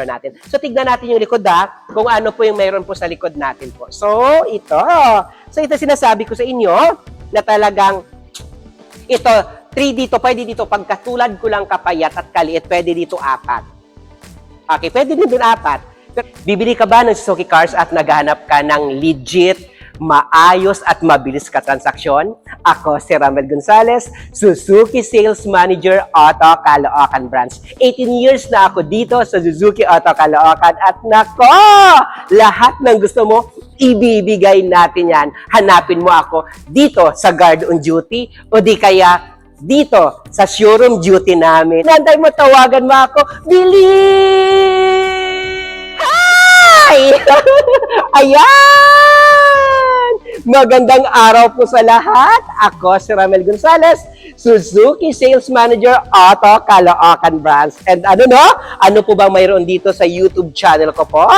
natin. So, tignan natin yung likod kung ano po yung mayroon po sa likod natin po. So, ito. So, ito sinasabi ko sa inyo na talagang ito, 3 dito, pwede dito. Pagkatulad ko lang kapayat at kaliit, pwede dito 4. Okay, pwede din dun 4. Bibili ka ba ng Suzuki Cars at naghahanap ka ng legit, maayos at mabilis ka transaksyon? Ako si Ramel Gonzalez, Suzuki Sales Manager Auto Caloocan Branch. 18 years na ako dito sa Suzuki Auto Caloocan at nako, lahat ng gusto mo, ibibigay natin yan. Hanapin mo ako dito sa guard on duty o di kaya dito sa showroom duty namin. Nantay mo, tawagan mo ako, bilis! Hi! Ayan! Magandang araw po sa lahat. Ako si Ramel Gonzalez, Suzuki Sales Manager Auto Caloocan Branch. And ano po bang mayroon dito sa YouTube channel ko po?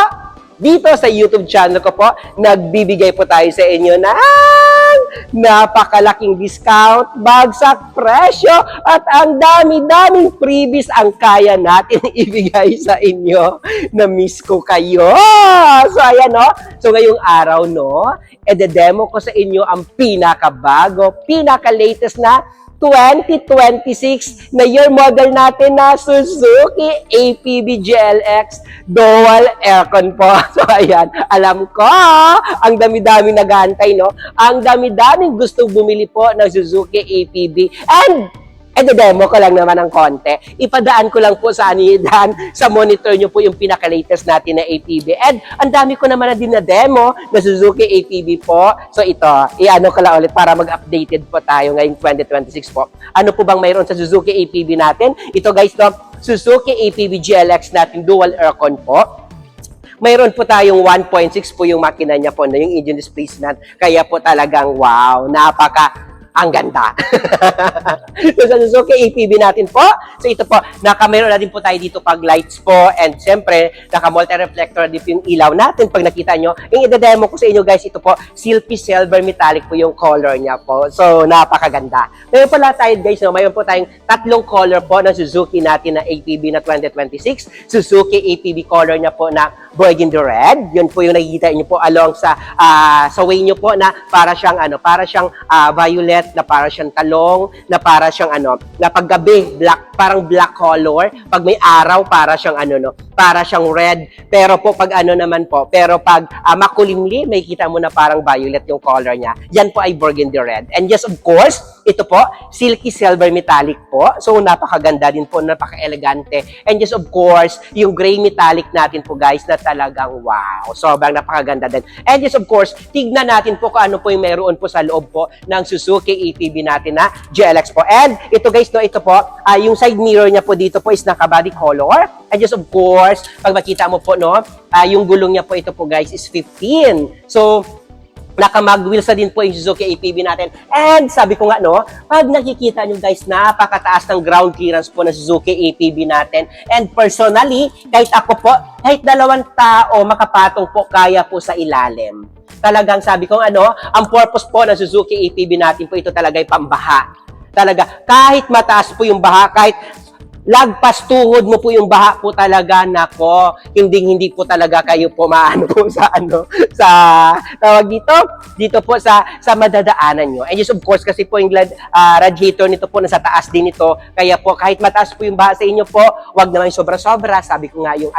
Dito sa YouTube channel ko po, nagbibigay po tayo sa inyo ng napakalaking discount, bagsak presyo, at ang dami-daming freebies ang kaya natin ibigay sa inyo. Na-miss ko kayo. So, ayan, no? So, ngayong araw, no, ede-demo ko sa inyo ang pinakabago, pinaka-latest na 2026 na year model natin na Suzuki APB GLX Dual Aircon po. So, ayan. Alam ko, ang dami-dami nag-aantay, no? Ang dami-daming gustong bumili po ng Suzuki APB. And demo ko lang naman ng konti. Ipadaan ko lang po sa anidan, sa monitor nyo po yung pinaka-latest natin na APB. And ang dami ko naman na din na demo na Suzuki APB po. So ito, i-ano ko lang ulit para mag-updated po tayo ngayong 2026 po. Ano po bang mayroon sa Suzuki APB natin? Ito guys, no, Suzuki APB GLX natin dual aircon po. Mayroon po tayong 1.6 po yung makina niya po, na yung engine displacement. Kaya po talagang wow, ang ganda. So, sa Suzuki APB natin po, so ito po, mayroon na din po tayo dito pag lights po, and siyempre, naka-multi-reflector din yung ilaw natin pag nakita nyo. Yung i-demo ko sa inyo guys, ito po, silky silver metallic po yung color niya po. So, napakaganda. Mayroon pala tayo guys, no? Mayroon po tayong 3 color po ng Suzuki natin na APB na 2026. Suzuki APB color niya po na burgundy red. Yun po yung nakikita nyo po along sa way nyo po na para siyang violet, na para siyang talong, na para siyang na paggabi black, parang black color, pag may araw para siyang para siyang red, pero po pag pero pag makulimlim, may kita mo na parang violet yung color niya. Yan po ay burgundy red. And yes, of course, ito po, silky silver metallic po. So, napakaganda din po, napaka-elegante. And yes, of course, yung gray metallic natin po guys, na talagang wow, sobrang napakaganda din. And yes, of course, tignan natin po kung ano po yung meron po sa loob po ng Suzuki APB natin na GLX po. And ito guys, no, ito po, yung side mirror niya po dito po is naka-body color. And just of course, pag makita mo po, no, yung gulong niya po ito po guys is 15. So, naka-mag wheels na din po yung Suzuki APB natin. And sabi ko nga, no, pag nakikita nyo guys, napakataas ng ground clearance po ng Suzuki APB natin. And personally, kahit ako po, kahit 2 tao makapatong po, kaya po sa ilalim. Talagang sabi ko, ang purpose po ng Suzuki APB natin po, ito talaga ay pambaha. Talaga, kahit mataas po yung baha, kahit lagpas tuhod mo po yung baha po talaga, nako, hindi po talaga kayo po maano po sa sa tawag dito po sa madadaanan nyo. And yes, of course, kasi po yung radiator nito po nasa taas din ito, kaya po kahit mataas po yung baha sa inyo po, wag naman sobra-sobra. Sabi ko nga, yung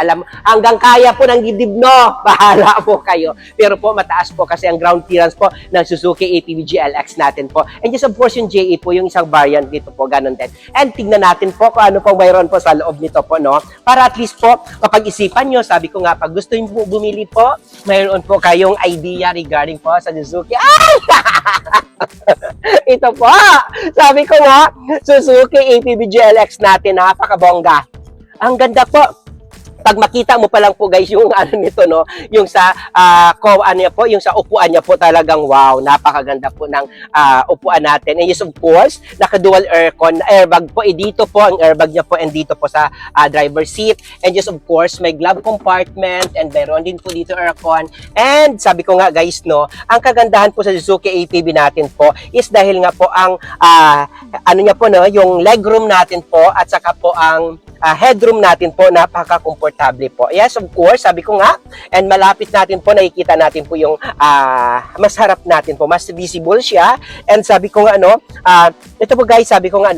hanggang kaya po ng dibdib, no, bahala po kayo. Pero po mataas po kasi ang ground clearance po ng Suzuki APB GLX natin po. And yes, of course, yung JE po, yung isang variant dito po, ganun din. And tignan natin po kung ano po mayroon po sa loob nito po, no? Para at least po, kapag isipan nyo, sabi ko nga, pag gusto nyo po bumili po, mayroon po kayong idea regarding po sa Suzuki. Ay! Ito po, sabi ko nga, Suzuki APB GLX natin, napakabongga. Ang ganda po. Pag makita mo pa lang po guys yung nito, no, yung sa yung sa upuan niya po, talagang wow, napakaganda po ng upuan natin. And yes, of course, naka-dual aircon, airbag po, dito po ang airbag niya po, and dito po sa driver seat. And yes, of course, may glove compartment, and meron din po dito aircon. And sabi ko nga guys, no, ang kagandahan po sa Suzuki APB natin po is dahil nga po ang niya po, no, yung legroom natin po, at saka po ang headroom natin po, napaka-komportable po. Yes, of course, sabi ko nga, and malapit natin po, nakikita natin po yung mas harap natin po, mas visible siya. And sabi ko nga, ito po guys, sabi ko nga,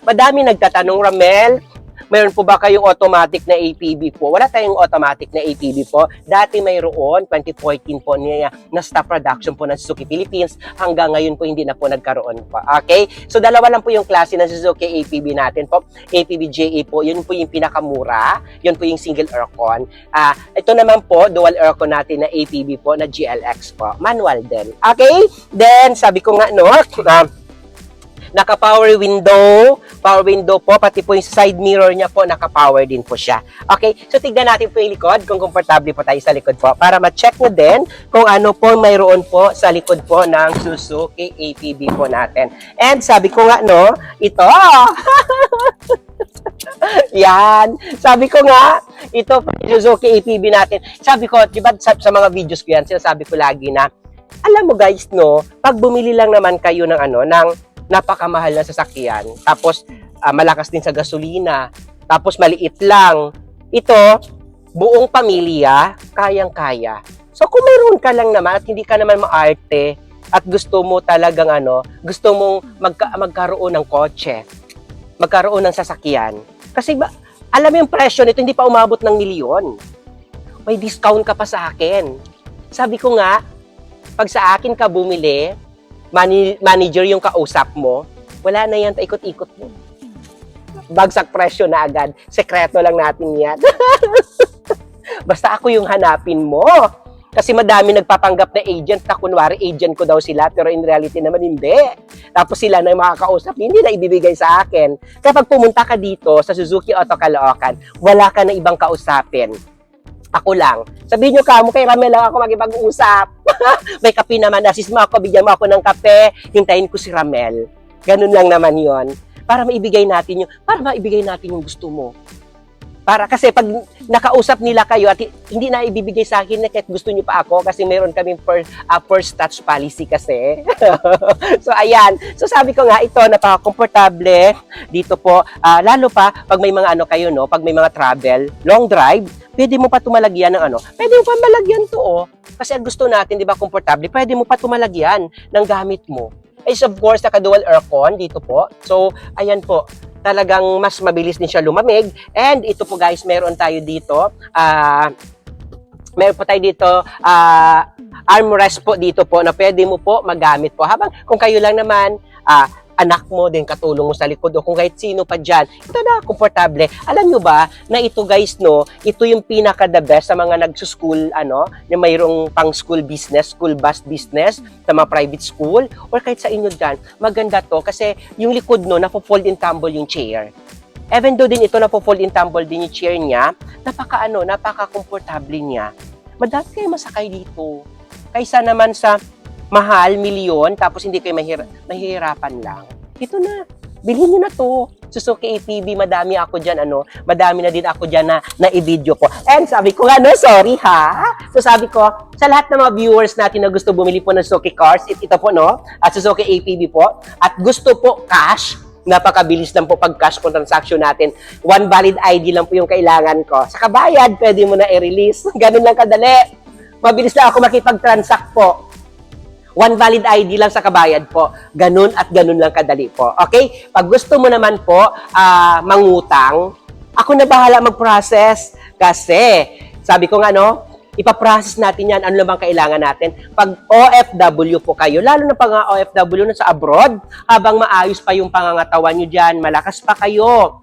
madami nagtatanong, Ramel, mayroon po ba kayong automatic na APB po? Wala tayong automatic na APB po. Dati mayroon, 2014 po niya na stop production po ng Suzuki Philippines. Hanggang ngayon po hindi na po nagkaroon po. Okay? So dalawa lang po yung klase ng Suzuki APB natin po. APB JA po, yun po yung pinakamura. Yun po yung single aircon. Ito naman po, dual aircon natin na APB po na GLX po. Manual din. Okay? Then, sabi ko nga, naka-power window po, pati po yung side mirror niya po, naka-power din po siya. Okay, so tignan natin po yung likod, kung komportable po tayo sa likod po, para ma-check mo din kung ano po mayroon po sa likod po ng Suzuki APB po natin. And sabi ko nga, ito, yan, sabi ko nga, ito po yung Suzuki APB natin. Sabi ko, diba sa mga videos ko yan, sinasabi ko lagi na, alam mo guys, pag bumili lang naman kayo ng ng napakamahal na sasakyan, tapos malakas din sa gasolina, tapos maliit lang, ito, buong pamilya, kayang-kaya. So kung mayroon ka lang naman at hindi ka naman maarte at gusto mo talagang gusto mong magkaroon ng kotse, magkaroon ng sasakyan, kasi alam mo yung presyo nito, hindi pa umabot ng milyon. May discount ka pa sa akin. Sabi ko nga, pag sa akin ka bumili, manager yung kausap mo, wala na yan, ikot-ikot mo. Bagsak presyo na agad. Sekreto lang natin yan. Basta ako yung hanapin mo. Kasi madami nagpapanggap na agent na kunwari agent ko daw sila, pero in reality naman hindi. Tapos sila na yung makakausap, hindi na ibibigay sa akin. Kapag pumunta ka dito sa Suzuki Auto Caloocan, wala ka na ibang kausapin. Ako lang. Sabihin nyo kamo, kay Ramel lang ako magipag-uusap. May kape naman, assist mo ako, bigyan mo ako ng kape, hintayin ko si Ramel. Ganun lang naman yon. Para maibigay natin yung gusto mo. Kasi pag nakausap nila kayo at hindi na ibibigay sa akin na kahit gusto nyo pa ako kasi meron kaming first touch policy kasi. So, ayan. So, sabi ko nga, ito, napaka-komportable dito po. Lalo pa, pag may mga kayo, pag may mga travel, long drive, pwede mo pa tumalagyan ng pwede mo pa malagyan to, Kasi ang gusto natin, di ba, komportable, pwede mo pa tumalagyan ng gamit mo. Is of course, naka-dual aircon dito po. So, ayan po. Talagang mas mabilis din siya lumamig. And ito po guys, meron tayo dito, armrest po dito po na pwede mo po magamit po. Habang kung kayo lang naman, anak mo din katulong mo sa likod o kung kahit sino pa dyan, ito na, komportable. Alam nyo ba na ito guys, ito yung pinaka-the best sa mga nagsuschool, yung mayroong pang school business, school bus business, sa mga private school, or kahit sa inyo dyan, maganda to kasi yung likod napo-fold and tumble yung chair. Even though din ito napo-fold and tumble din yung chair niya, napaka-komportable niya. Madami kayo masakay dito. Kaysa naman sa mahal, milyon, tapos hindi kayo mahihirapan lang. Ito na. Bilhin nyo na to. Suzuki APB, madami ako dyan, madami na din ako dyan na i-video ko. And sabi ko nga, sorry ha. So sabi ko, sa lahat ng mga viewers natin na gusto bumili po ng Suzuki cars, ito po, at Suzuki APB po, at gusto po cash, napakabilis lang po pag cash po transaction natin. One valid ID lang po yung kailangan ko. Sa kabayad, pwede mo na i-release. Ganun lang kadali. Mabilis lang ako makipag-transact po. One valid ID lang sa kabayad po. Ganun at ganun lang kadali po. Okay? Pag gusto mo naman po mangutang, ako na bahala mag-process. Kasi, sabi ko nga, ipaprocess natin yan. Ano naman kailangan natin? Pag OFW po kayo, lalo na pag OFW na sa abroad, habang maayos pa yung pangangatawan nyo dyan, malakas pa kayo.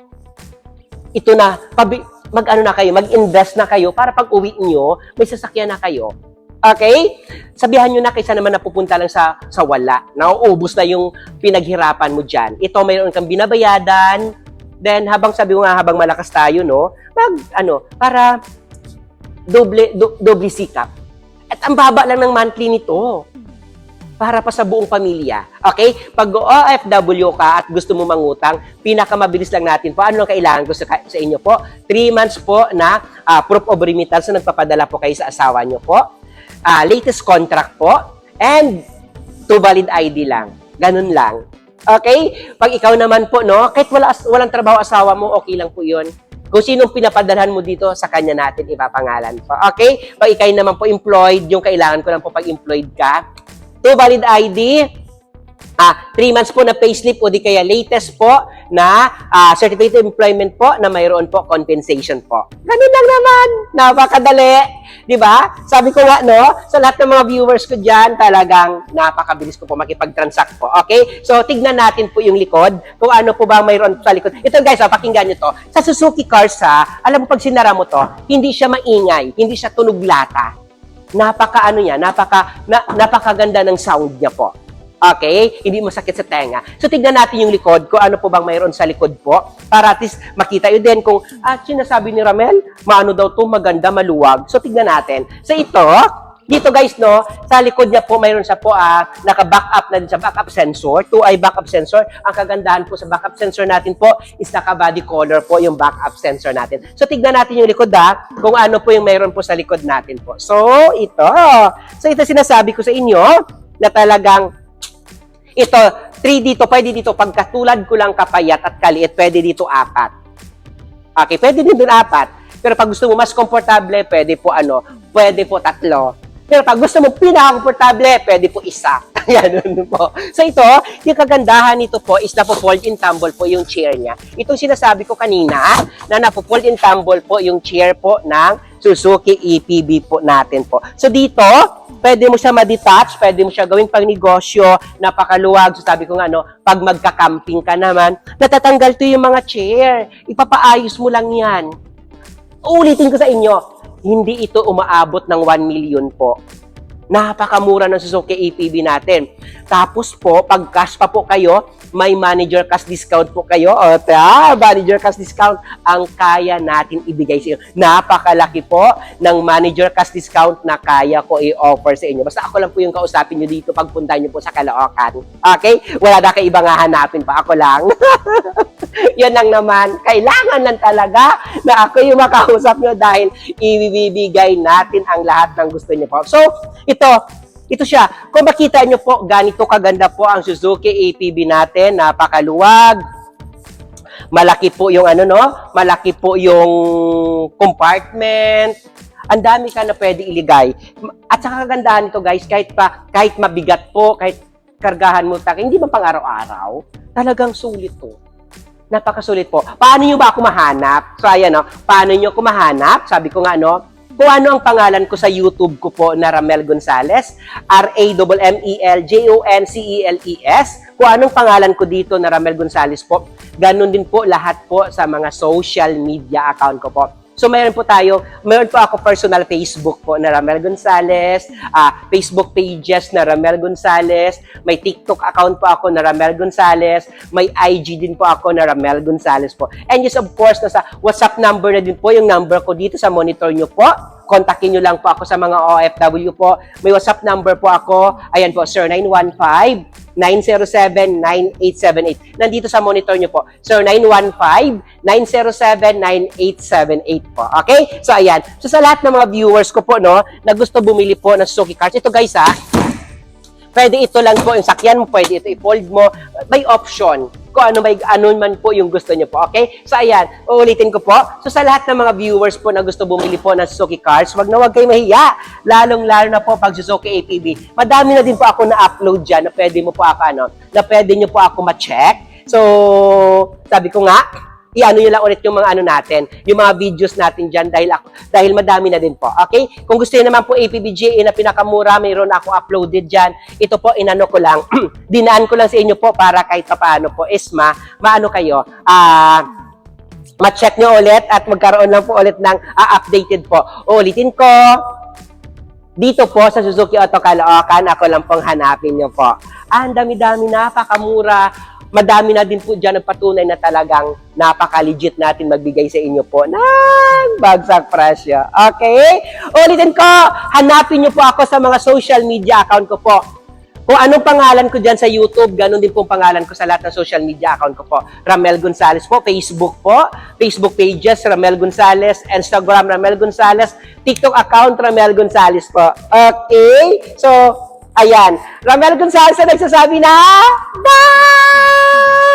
Ito na, mag-invest na kayo para pag uwi nyo, may sasakyan na kayo. Okay? Sabihan nyo na kaysa naman napupunta lang sa wala. Nauubos na yung pinaghirapan mo dyan. Ito, mayroon kang binabayadan. Then, habang malakas tayo, para doble sikap. At ang baba lang ng monthly nito. Para pa sa buong pamilya. Okay? Pag OFW ka at gusto mo mangutang, pinakamabilis lang natin po. Ano ang kailangan ko sa inyo po? 3 months po na proof of remittance na nagpapadala po kayo sa asawa nyo po. Latest contract po, and 2 valid ID lang. Ganun lang. Okay? Pag ikaw naman po, no, kahit walang trabaho asawa mo, okay lang po yun. Kung sinong pinapadalhan mo dito, sa kanya natin ipapangalan po. Okay? Pag ikaw naman po employed, yung kailangan ko lang po pag employed ka, 2 valid ID, 3 months po na payslip o di kaya latest po na certificate of employment po na mayroon po compensation po. Ganun lang naman. Napakadali. Di ba? Sabi ko nga, no, sa lahat ng mga viewers ko dyan, talagang napakabilis ko po makipag-transact po. Okay? So, tignan natin po yung likod. Kung ano po ba mayroon sa likod. Ito guys, pakinggan nyo to. Sa Suzuki Cars, alam mo pag sinara mo to, hindi siya maingay. Hindi siya tunog lata. Napakaganda ng sound niya po. Okay? Hindi masakit sa tenga. So, tignan natin yung likod, kung ano po bang mayroon sa likod po, para at least makita yun din kung, sinasabi ni Ramel, maano daw to, maganda, maluwag. So, tignan natin. So, dito guys, no, sa likod niya po, mayroon siya po, naka-backup na din sa backup sensor, 2-eye backup sensor. Ang kagandahan po sa backup sensor natin po is naka-body color po yung backup sensor natin. So, tignan natin yung likod, kung ano po yung mayroon po sa likod natin po. So, ito sinasabi ko sa inyo, na talagang ito, 3 dito, pwede dito, pagkatulad ko lang kapayat at kaliit, pwede dito 4. Okay, pwede din dun 4. Pero pag gusto mo mas komportable, pwede po 3. Pero pag gusto mo pinaka-komportable, pwede po 1. Yan po. So ito, yung kagandahan nito po is napo-fold in tumble po yung chair niya. Itong sinasabi ko kanina, na napo-fold in tumble po yung chair po ng Suzuki EPB po natin po. So dito, pwede mo siya ma-detach, pwede mo siya gawing pang-negosyo, napakaluwag. So sabi ko nga, pag magka-camping ka naman, natatanggal to yung mga chair. Ipapaayos mo lang yan. Uulitin ko sa inyo, hindi ito umaabot ng 1 million po. Napakamura ng Suzuki EPB natin. Tapos po, pag cash pa po kayo, may manager cash discount po kayo. Manager cash discount ang kaya natin ibigay sa inyo. Napakalaki po ng manager cash discount na kaya ko i-offer sa inyo. Basta ako lang po yung kausapin nyo dito pagpunta nyo po sa Caloocan. Okay? Wala na kayo ibang hahanapin pa. Ako lang. Yan lang naman. Kailangan lang talaga na ako yung makausap nyo dahil ibibigay natin ang lahat ng gusto nyo po. So, ito siya. Kung makita nyo po, ganito kaganda po ang Suzuki ATV natin. Napakaluwag. Malaki po yung malaki po yung compartment. Ang dami ka na pwede iligay. At saka kagandahan nito guys, kahit mabigat po, kahit kargahan mo hindi ba pang araw-araw, talagang sulit to. Napakasulit po. Paano nyo ba ako mahanap? So ayan paano nyo ako mahanap? Sabi ko nga kung ano ang pangalan ko sa YouTube ko po na Ramel Gonzales, RAMMELJONCELES. Kung anong pangalan ko dito na Ramel Gonzales po, ganun din po lahat po sa mga social media account ko po. So meron po ako personal Facebook po na Ramel Gonzales, Facebook pages na Ramel Gonzales, may TikTok account po ako na Ramel Gonzales, may IG din po ako na Ramel Gonzales po. And yes, of course, nasa WhatsApp number na din po yung number ko dito sa monitor nyo po. Kontakin nyo lang po ako sa mga OFW po. May WhatsApp number po ako. Ayan po, sir, 915-907-9878. Nandito sa monitor nyo po. Sir, 915-907-9878 po. Okay? So, ayan. So, sa lahat ng mga viewers ko po, na gusto bumili po ng Suzuki Cars. Ito, guys, pwede ito lang po, yung sakyan mo, pwede ito i-fold mo. May option. Kung ano man po yung gusto nyo po. Okay? So, ayan. Uulitin ko po. So, sa lahat ng mga viewers po na gusto bumili po ng Suzuki Cars, wag kayo mahiya. Lalong-lalo na po pag Suzuki ATV. Madami na din po ako na-upload dyan na pwede mo po ako, na pwede nyo po ako ma-check. So, sabi ko nga, i-ano nyo lang ulit yung mga natin, yung mga videos natin dyan dahil madami na din po. Okay? Kung gusto nyo naman po APBGA na pinakamura, mayroon ako uploaded dyan. Ito po, inano ko lang, dinaan ko lang sa inyo po para kahit paano po is maano kayo, ma-check nyo ulit at magkaroon lang po ulit ng updated po. Uulitin ko, dito po sa Suzuki Auto Caloocan, ako lang pong hanapin nyo po. Ang dami-dami, napakamura. Madami na din po dyan ang patunay na talagang napaka-legit natin magbigay sa inyo po ng bagsak presyo. Okay? Ulitin ko, hanapin nyo po ako sa mga social media account ko po. Kung anong pangalan ko dyan sa YouTube, ganun din pong pangalan ko sa lahat ng social media account ko po. Ramel Gonzales po, Facebook pages, Ramel Gonzales, Instagram, Ramel Gonzales, TikTok account, Ramel Gonzales po. Okay? So, Ayan. Ramel Gonzalez na nagsasabi na, bye!